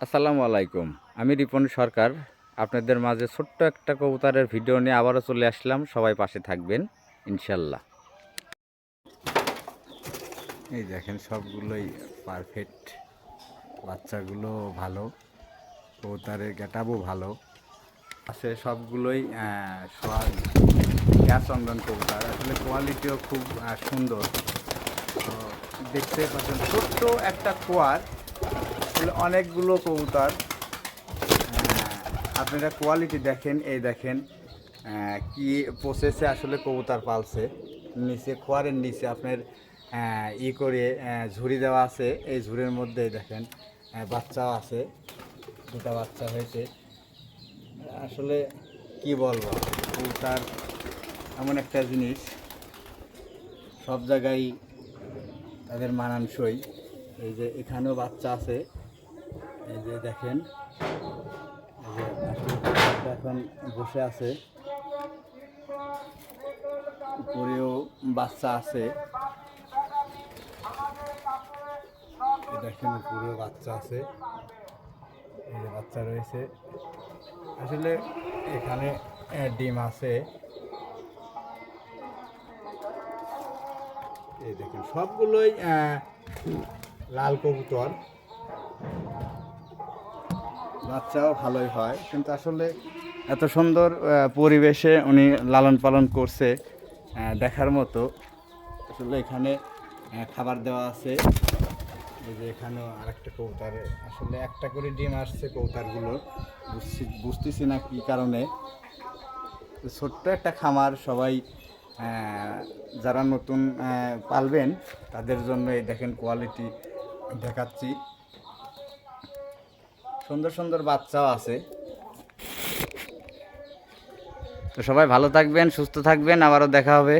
আসসালামু আলাইকুম। আমি রিপন সরকার আপনাদের মাঝে ছোট্ট একটা কবুতরের ভিডিও নিয়ে আবারও চলে আসলাম। সবাই পাশে থাকবেন ইনশাল্লাহ। এই দেখেন সবগুলোই পারফেক্ট, বাচ্চাগুলো ভালো, কবুতরের গেটআপও ভালো আছে। সবগুলোই সোয়াগ গ্যাস চন্দন কবুতর, আসলে কোয়ালিটিও খুব সুন্দর। তো দেখতে পাচ্ছেন ছোট্ট একটা কুয়ার আসলে অনেকগুলো কবুতর। আপনারা কোয়ালিটি দেখেন, এই দেখেন কি প্রসেসে আসলে কবুতর পালছে। নিচে খোয়ারের নিচে আপনার করে ঝুড়ি দেওয়া আছে। এই ঝুড়ির মধ্যে দেখেন বাচ্চাও আছে, দুটা বাচ্চা হয়েছে। আসলে কি বলবো, কবুতর এমন একটা জিনিস, সব জায়গায় তাদের মানানসই। এই যে এখানেও বাচ্চা আছে, এই যে দেখেন, এই যে আসলে এখন বসে আছে, উপরেও বাচ্চা আছে। দেখেন উপরেও বাচ্চা আছে, এই যে বাচ্চা রয়েছে। আসলে এখানে ডিম আছে। এই দেখেন সবগুলোই লাল কবুতর, বাচ্চাও ভালোই হয়। কিন্তু আসলে এত সুন্দর পরিবেশে উনি লালন পালন করছে, দেখার মতো। আসলে এখানে খাবার দেওয়া আছে। এই যে এখানেও আরেকটা কবুতর, আসলে একটা করে ডিম আসছে কবুতরগুলো, বুঝতেছি না কী কারণে। ছোট্ট একটা খামার, সবাই যারা নতুন পালবেন তাদের জন্য এই দেখেন কোয়ালিটি দেখাচ্ছি। সুন্দর সুন্দর বাচ্চাও আছে। তো সবাই ভালো থাকবেন, সুস্থ থাকবেন, আবারও দেখা হবে।